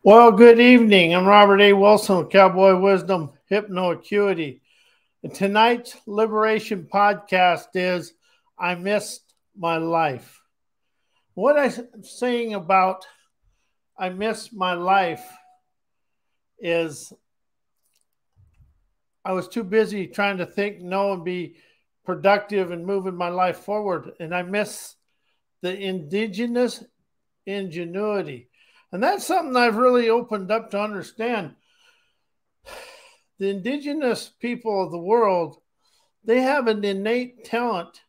Well, good evening. I'm Robert A. Wilson with Cowboy Wisdom Hypno Acuity. And tonight's Liberation podcast is I Missed My Life. What I'm saying about I Missed My Life is I was too busy trying to think, know, and be productive and moving my life forward. And I miss the indigenous ingenuity. And that's something I've really opened up to understand. The indigenous people of the world, they have an innate talent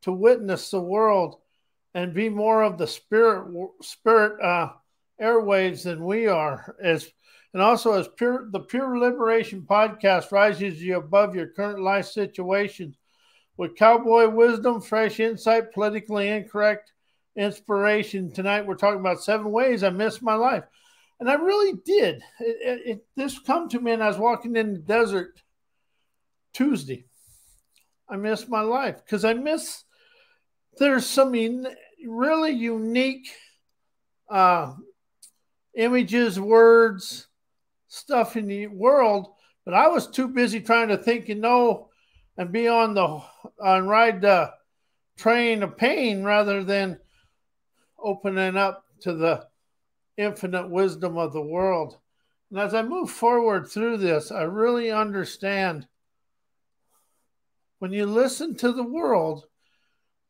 to witness the world and be more of the spirit airwaves than we are. And also as the Pure Liberation podcast rises you above your current life situations with cowboy wisdom, fresh insight, politically incorrect inspiration. Tonight we're talking about 7 ways I missed my life. And I really did. This come to me and I was walking in the desert Tuesday. I missed my life because there's some really unique images, words, stuff in the world, but I was too busy trying to think and know and be on ride the train of pain rather than opening up to the infinite wisdom of the world. And as I move forward through this, I really understand when you listen to the world,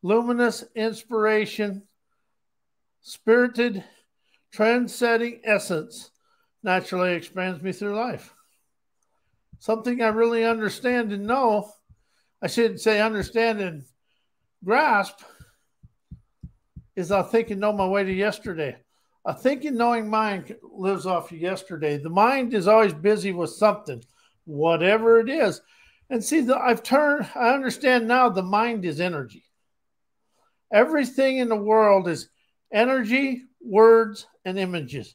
luminous inspiration, spirited, trend-setting essence naturally expands me through life. Something I really understand and know, I shouldn't say understand and grasp, is I'll think and know my way to yesterday. A thinking, knowing mind lives off of yesterday. The mind is always busy with something, whatever it is. And see, I understand now the mind is energy. Everything in the world is energy, words, and images.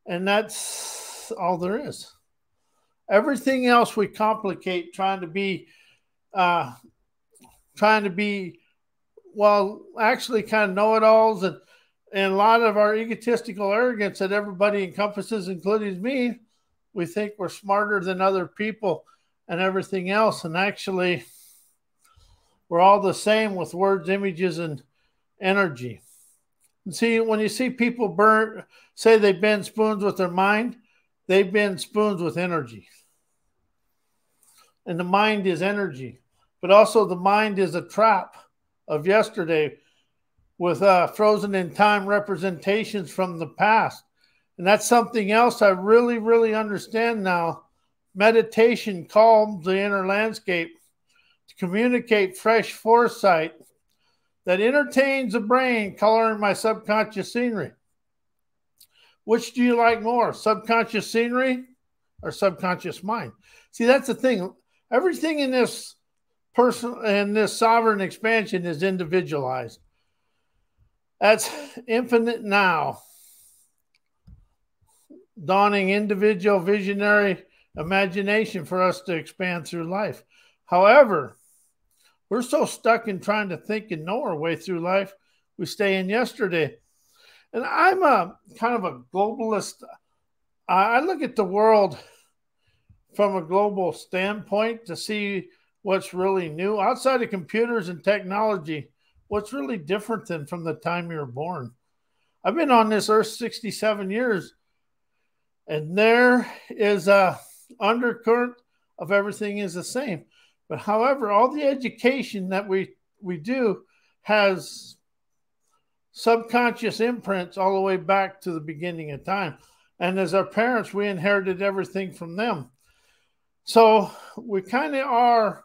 And that's all there is. Everything else we complicate trying to be, actually kind of know-it-alls and a lot of our egotistical arrogance that everybody encompasses, including me. We think we're smarter than other people and everything else. And actually, we're all the same with words, images, and energy. And see, when you see people say they bend spoons with their mind, they bend spoons with energy. And the mind is energy. But also the mind is a trap of yesterday with frozen in time representations from the past. And that's something else I really, really understand now. Meditation calms the inner landscape to communicate fresh foresight that entertains the brain, coloring my subconscious scenery. Which do you like more, subconscious scenery or subconscious mind? See, that's the thing. Everything in this sovereign expansion is individualized. That's infinite now. Dawning individual visionary imagination for us to expand through life. However, we're so stuck in trying to think and know our way through life, we stay in yesterday. And I'm a kind of a globalist. I look at the world from a global standpoint to see what's really new outside of computers and technology. What's really different than from the time you were born? I've been on this earth 67 years, and there is a undercurrent of everything is the same. But however, all the education that we do has subconscious imprints all the way back to the beginning of time. And as our parents, we inherited everything from them. So we kind of are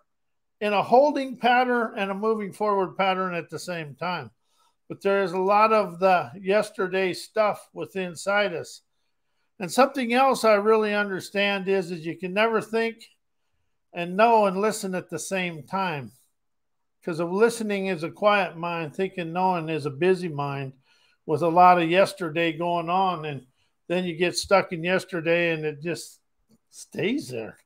in a holding pattern and a moving forward pattern at the same time. But there is a lot of the yesterday stuff within inside us. And something else I really understand is you can never think and know and listen at the same time. Because listening is a quiet mind, thinking, knowing is a busy mind with a lot of yesterday going on. And then you get stuck in yesterday and it just stays there,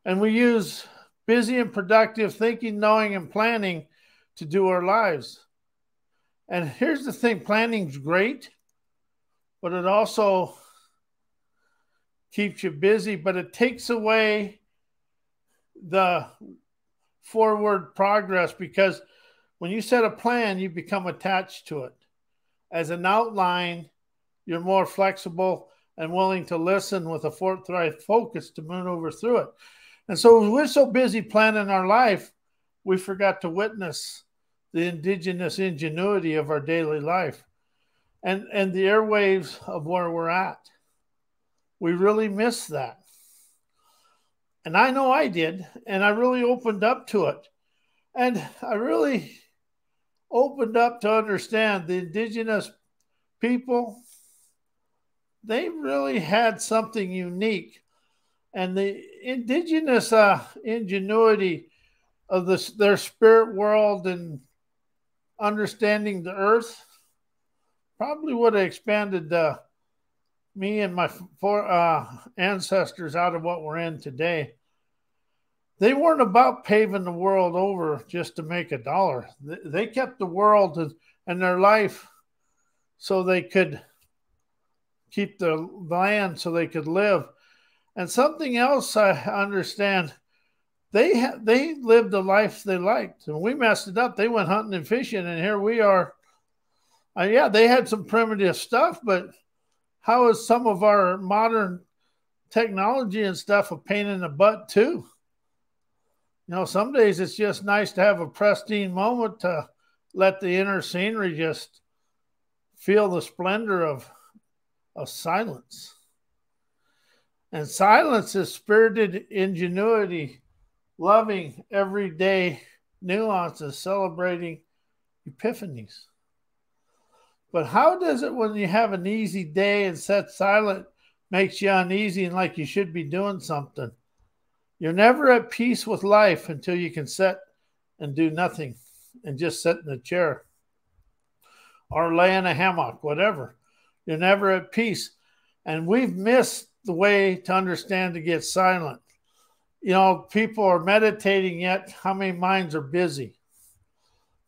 And we use busy and productive thinking, knowing, and planning to do our lives. And here's the thing, planning's great, but it also keeps you busy, but it takes away the forward progress, because when you set a plan, you become attached to it. As an outline, you're more flexible and willing to listen with a forthright focus to maneuver through it. And so we're so busy planning our life, we forgot to witness the indigenous ingenuity of our daily life and the airwaves of where we're at. We really miss that. And I know I did, and I really opened up to it. And I really opened up to understand the indigenous people. They really had something unique. And the indigenous ingenuity of their spirit world and understanding the earth probably would have expanded me and my ancestors out of what we're in today. They weren't about paving the world over just to make a dollar. They kept the world and their life so they could keep the land, so they could live. And something else I understand, they lived the life they liked. And we messed it up. They went hunting and fishing, and here we are. Yeah, they had some primitive stuff, but how is some of our modern technology and stuff a pain in the butt too? You know, some days it's just nice to have a pristine moment to let the inner scenery just feel the splendor of silence. And silence is spirited ingenuity, loving everyday nuances, celebrating epiphanies. But how does it when you have an easy day and set silent makes you uneasy and like you should be doing something? You're never at peace with life until you can sit and do nothing and just sit in a chair or lay in a hammock, whatever. You're never at peace. And we've missed the way to understand to get silent. You know, people are meditating, yet how many minds are busy?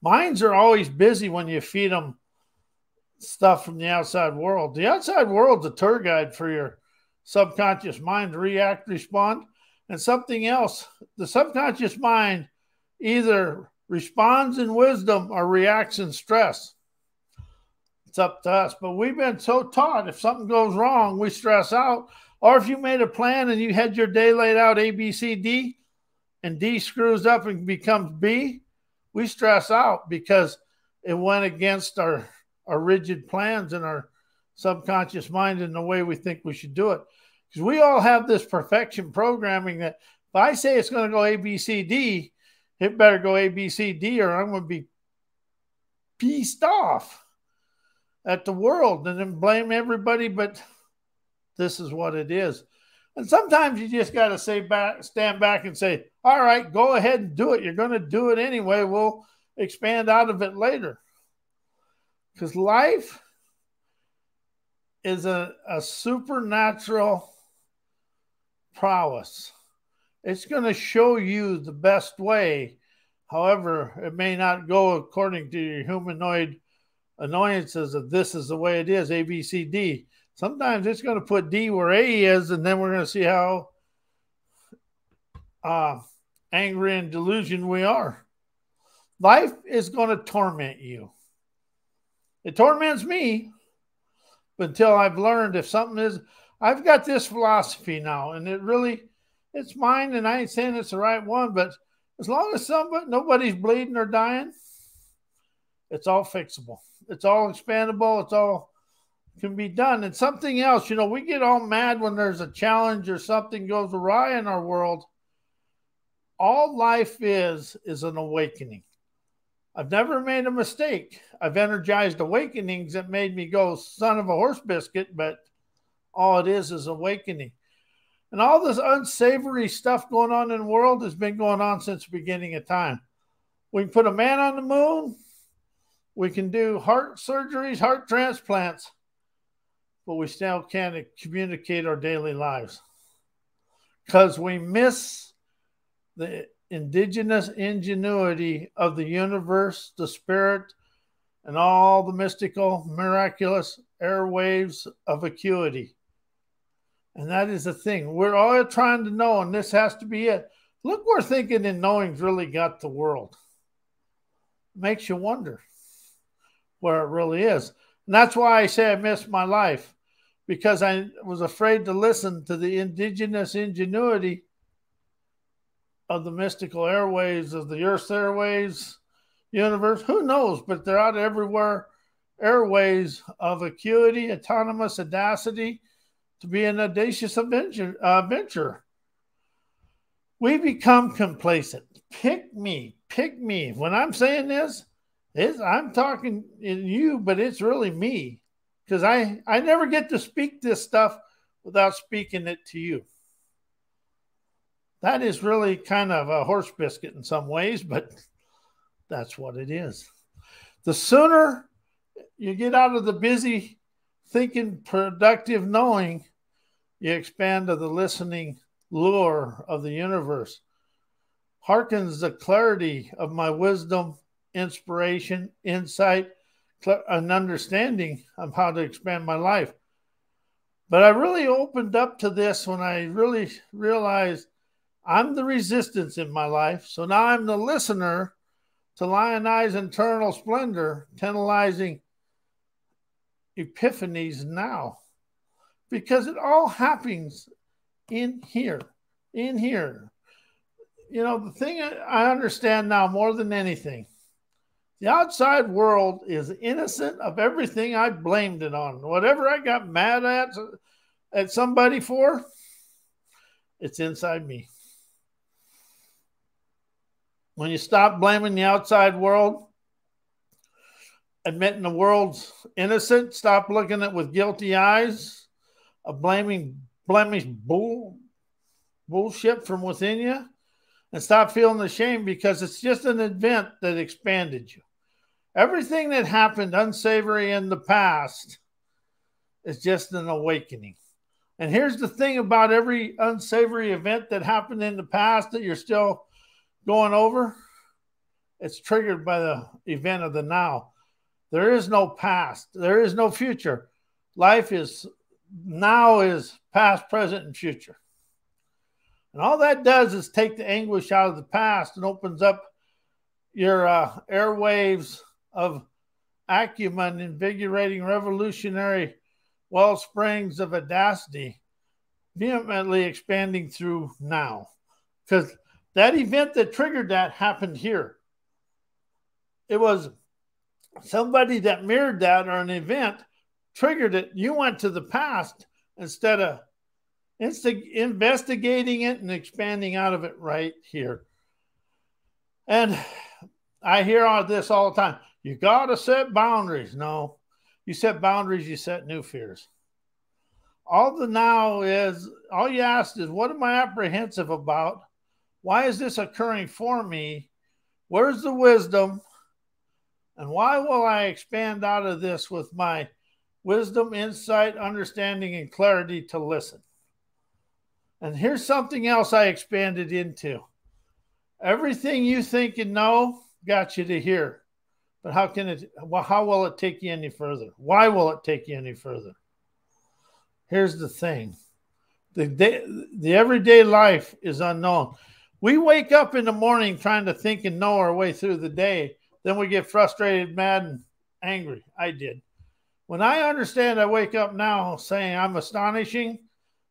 Minds are always busy when you feed them stuff from the outside world. The outside world's a tour guide for your subconscious mind to react, respond, and something else. The subconscious mind either responds in wisdom or reacts in stress. It's up to us. But we've been so taught if something goes wrong, we stress out. Or if you made a plan and you had your day laid out A, B, C, D, and D screws up and becomes B, we stress out because it went against our rigid plans and our subconscious mind and the way we think we should do it. Because we all have this perfection programming that if I say it's going to go A, B, C, D, it better go A, B, C, D, or I'm going to be pissed off at the world and then blame everybody. But this is what it is. And sometimes you just got to stand back and say, all right, go ahead and do it. You're going to do it anyway. We'll expand out of it later. Because life is a supernatural prowess. It's going to show you the best way. However, it may not go according to your humanoid annoyances of this is the way it is, A, B, C, D. Sometimes it's going to put D where A is, and then we're going to see how angry and delusioned we are. Life is going to torment you. It torments me until I've learned if something is, I've got this philosophy now, and it's mine, and I ain't saying it's the right one, but as long as nobody's bleeding or dying, it's all fixable. It's all expandable. It's all can be done. And something else, you know, we get all mad when there's a challenge or something goes awry in our world. All life is an awakening. I've never made a mistake. I've energized awakenings that made me go son of a horse biscuit, but all it is awakening. And all this unsavory stuff going on in the world has been going on since the beginning of time. We can put a man on the moon. We can do heart surgeries, heart transplants, but we still can't communicate our daily lives because we miss the indigenous ingenuity of the universe, the spirit, and all the mystical, miraculous airwaves of acuity. And that is the thing. We're all trying to know, and this has to be it. Look where thinking and knowing's really got the world. Makes you wonder where it really is. And that's why I say I missed my life, because I was afraid to listen to the indigenous ingenuity of the mystical airways of the Earth's airways, universe. Who knows? But they're out everywhere. Airways of acuity, autonomous audacity to be an audacious venture. We become complacent. Pick me. When I'm saying this, I'm talking in you, but it's really me, because I never get to speak this stuff without speaking it to you. That is really kind of a horse biscuit in some ways, but that's what it is. The sooner you get out of the busy thinking, productive knowing, you expand to the listening lure of the universe. Hearkens the clarity of my wisdom, inspiration, insight, and understanding of how to expand my life. But I really opened up to this when I really realized I'm the resistance in my life. So now I'm the listener to lionize internal splendor, tantalizing epiphanies now. Because it all happens in here. You know, the thing I understand now more than anything, the outside world is innocent of everything I blamed it on. Whatever I got mad at somebody for, it's inside me. When you stop blaming the outside world, admitting the world's innocent, stop looking at it with guilty eyes of blaming bullshit from within you, and stop feeling ashamed, because it's just an event that expanded you. Everything that happened unsavory in the past is just an awakening. And here's the thing about every unsavory event that happened in the past that you're still going over, it's triggered by the event of the now. There is no past. There is no future. Life is now, is past, present, and future. And all that does is take the anguish out of the past and opens up your airwaves of acumen, invigorating, revolutionary well springs of audacity, vehemently expanding through now. Because that event that triggered that happened here. It was somebody that mirrored that, or an event triggered it. You went to the past instead of investigating it and expanding out of it right here. And I hear all this all the time. You got to set boundaries. No, you set boundaries, you set new fears. All the now is, all you ask is, what am I apprehensive about? Why is this occurring for me? Where's the wisdom? And why will I expand out of this with my wisdom, insight, understanding, and clarity to listen? And here's something else I expanded into. Everything you think and know got you to here. But how will it take you any further? Why will it take you any further? Here's the thing. The everyday life is unknown. We wake up in the morning trying to think and know our way through the day. Then we get frustrated, mad, and angry. I did. When I understand, I wake up now saying I'm astonishing,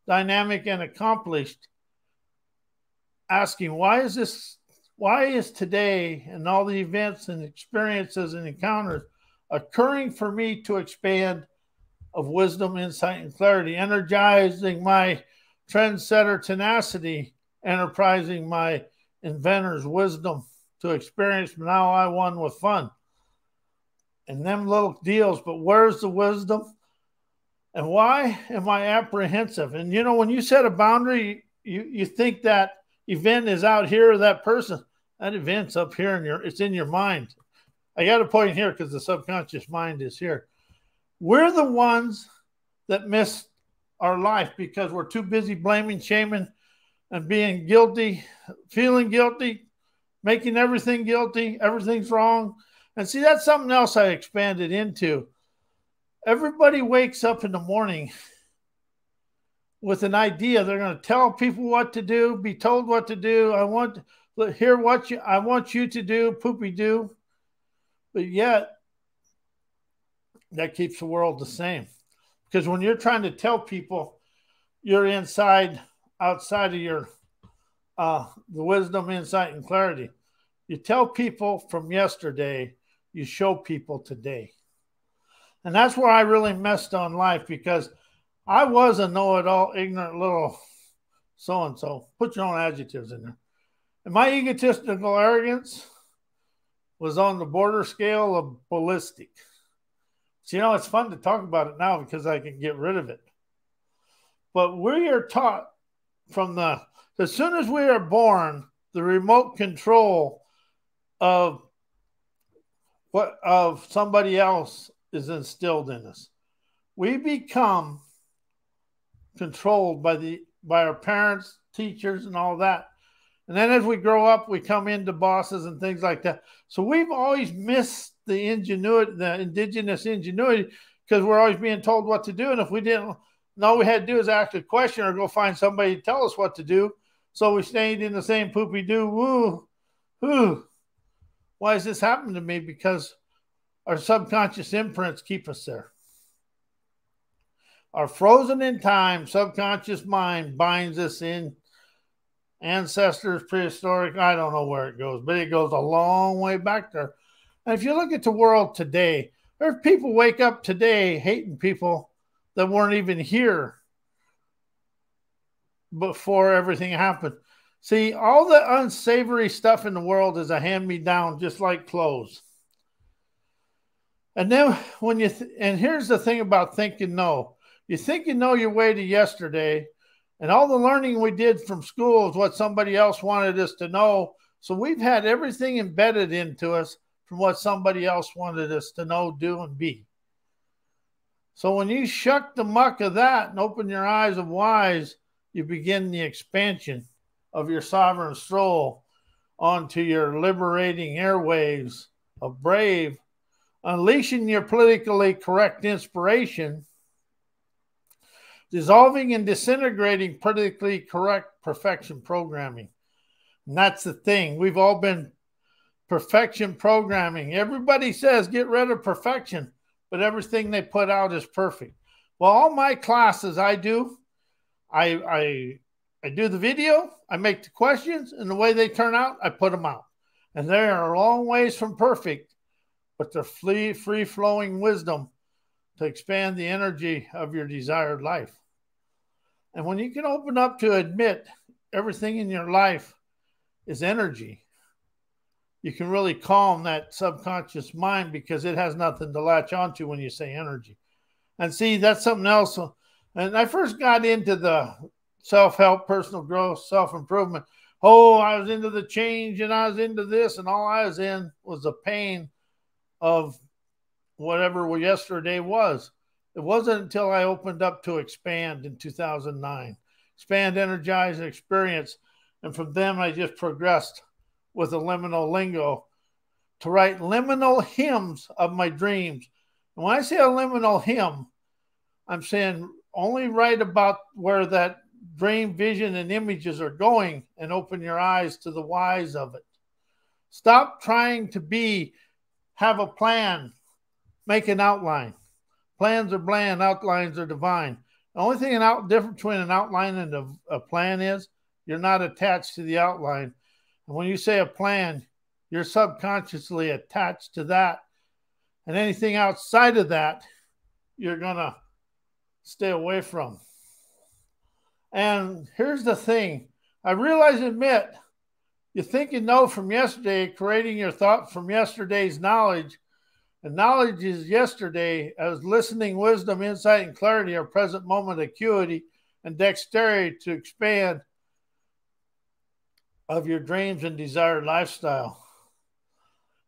dynamic, and accomplished, asking, why is today and all the events and experiences and encounters occurring for me to expand of wisdom, insight, and clarity, energizing my trendsetter tenacity, enterprising my inventor's wisdom to experience now I won with fun. And them little deals, but where's the wisdom? And why am I apprehensive? And you know, when you set a boundary, you think that event is out here, or that person. That event's up here, and it's in your mind. I got to point here because the subconscious mind is here. We're the ones that miss our life because we're too busy blaming, shaming, and being guilty, feeling guilty, making everything guilty. Everything's wrong. And see, that's something else I expanded into. Everybody wakes up in the morning with an idea. They're going to tell people what to do, be told what to do. I want you to do, poopy do. But yet, that keeps the world the same. Because when you're trying to tell people you're outside of your the wisdom, insight, and clarity, you tell people from yesterday, you show people today. And that's where I really messed on life, because I was a know-it-all, ignorant little so-and-so. Put your own adjectives in there. And my egotistical arrogance was on the border scale of ballistic. So, it's fun to talk about it now because I can get rid of it. But we are taught as soon as we are born, the remote control of somebody else is instilled in us. We become controlled by our parents, teachers, and all that. And then as we grow up, we come into bosses and things like that. So we've always missed the indigenous ingenuity, because we're always being told what to do. And if we didn't, all we had to do is ask a question or go find somebody to tell us what to do. So we stayed in the same poopy do. Woo. Why has this happened to me? Because our subconscious imprints keep us there. Our frozen in time subconscious mind binds us in ancestors, prehistoric, I don't know where it goes, but it goes a long way back there. And if you look at the world today, there's people wake up today hating people that weren't even here before everything happened. See, all the unsavory stuff in the world is a hand-me-down, just like clothes. And then and here's the thing about thinking no. You think you know your way to yesterday, and all the learning we did from school is what somebody else wanted us to know. So we've had everything embedded into us from what somebody else wanted us to know, do, and be. So when you shuck the muck of that and open your eyes of wise, you begin the expansion of your sovereign soul onto your liberating airwaves of brave, unleashing your politically correct inspiration, dissolving and disintegrating politically correct perfection programming. And that's the thing. We've all been perfection programming. Everybody says get rid of perfection, but everything they put out is perfect. Well, all my classes I do the video, I make the questions, and the way they turn out, I put them out. And they are a long ways from perfect, but they're free-flowing wisdom to expand the energy of your desired life. And when you can open up to admit everything in your life is energy, you can really calm that subconscious mind, because it has nothing to latch onto when you say energy. And see, that's something else. And I first got into the self-help, personal growth, self-improvement. Oh, I was into the change, and I was into this, and all I was in was the pain of whatever yesterday was. It wasn't until I opened up to expand in 2009. Expand, energize, and experience. And from them, I just progressed with a liminal lingo to write liminal hymns of my dreams. And when I say a liminal hymn, I'm saying only write about where that dream, vision, and images are going, and open your eyes to the whys of it. Stop trying to have a plan, make an outline. Plans are bland, outlines are divine. The only thing difference between an outline and a plan is you're not attached to the outline. And when you say a plan, you're subconsciously attached to that. And anything outside of that, you're going to stay away from. And here's the thing. I realize and admit, you think you know from yesterday, creating your thought from yesterday's knowledge. And knowledge is yesterday as listening, wisdom, insight, and clarity are present moment acuity and dexterity to expand of your dreams and desired lifestyle.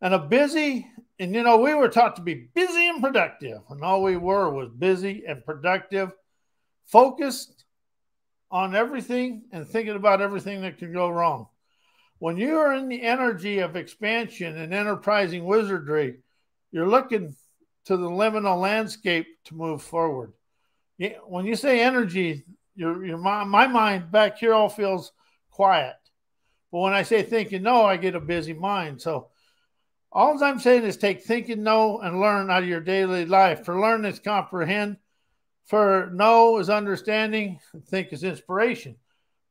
And we were taught to be busy and productive. And all we were was busy and productive, focused on everything and thinking about everything that could go wrong. When you are in the energy of expansion and enterprising wizardry, you're looking to the liminal landscape to move forward. When you say energy, my mind back here all feels quiet. But when I say thinking no, I get a busy mind. So all I'm saying is take thinking no and learn out of your daily life. For learn is comprehend. For know is understanding. And think is inspiration.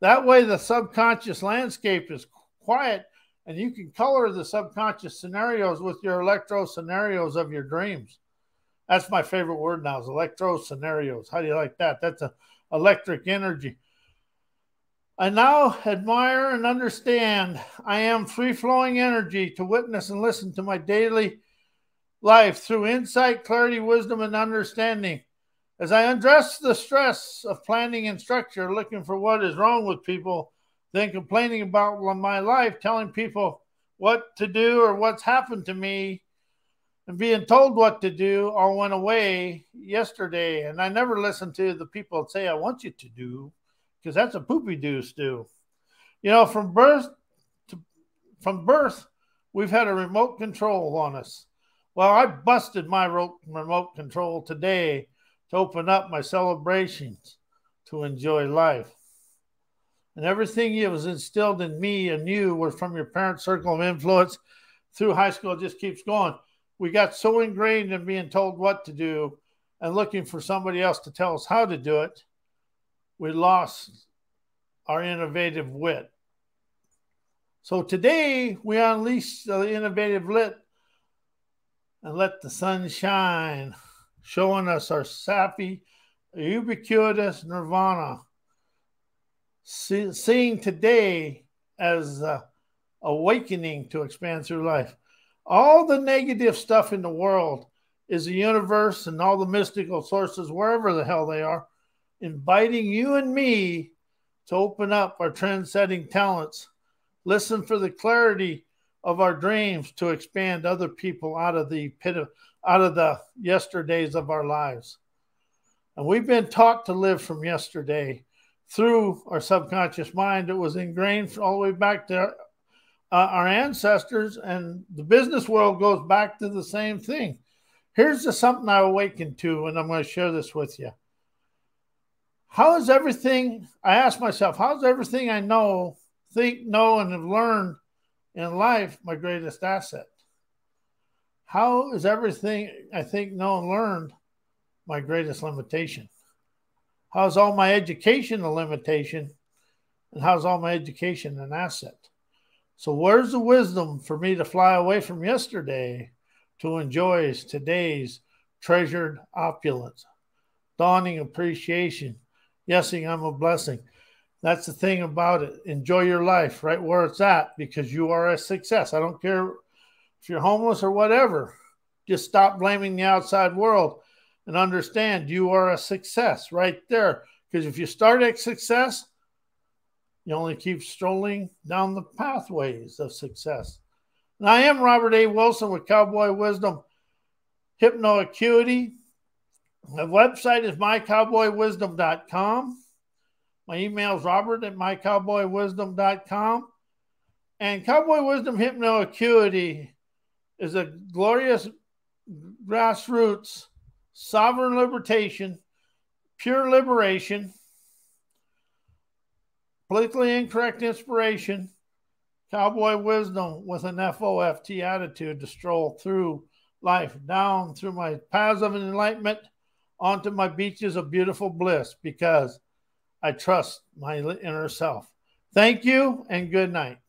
That way the subconscious landscape is quiet and you can color the subconscious scenarios with your electro scenarios of your dreams. That's my favorite word now is electro scenarios. How do you like that? That's an electric energy. I now admire and understand I am free-flowing energy to witness and listen to my daily life through insight, clarity, wisdom, and understanding. As I undress the stress of planning and structure, looking for what is wrong with people, then complaining about my life, telling people what to do or what's happened to me, and being told what to do all went away yesterday. And I never listened to the people that say, I want you to do, because that's a poopy deuce do. You know, from birth, we've had a remote control on us. Well, I busted my remote control today to open up my celebrations to enjoy life. And everything that was instilled in me and you were from your parents' circle of influence through high school. It just keeps going. We got so ingrained in being told what to do and looking for somebody else to tell us how to do it, we lost our innovative wit. So today we unleash the innovative wit and let the sun shine, showing us our sappy, ubiquitous nirvana. Seeing today as awakening to expand through life. All the negative stuff in the world is the universe and all the mystical sources, wherever the hell they are, inviting you and me to open up our trend-setting talents, listen for the clarity of our dreams to expand other people out of the yesterdays of our lives. And we've been taught to live from yesterday through our subconscious mind. It was ingrained all the way back to our ancestors, and the business world goes back to the same thing. Here's something I awakened to, and I'm going to share this with you. How is everything, I ask myself, how's everything I know, think, know, and have learned in life my greatest asset? How is everything I think, know, and learned my greatest limitation? How's all my education a limitation? And how's all my education an asset? So where's the wisdom for me to fly away from yesterday to enjoy today's treasured opulence, dawning appreciation? Yesing, I'm a blessing. That's the thing about it. Enjoy your life right where it's at because you are a success. I don't care if you're homeless or whatever. Just stop blaming the outside world and understand you are a success right there. Because if you start at success, you only keep strolling down the pathways of success. And I am Robert A. Wilson with Cowboy Wisdom Hypnoacuity. My website is mycowboywisdom.com. My email is robert@mycowboywisdom.com. And Cowboy Wisdom Hypnoacuity is a glorious grassroots sovereign liberation, pure liberation, politically incorrect inspiration, cowboy wisdom with an FOFT attitude to stroll through life, down through my paths of enlightenment, onto my beaches of beautiful bliss, because I trust my inner self. Thank you and good night.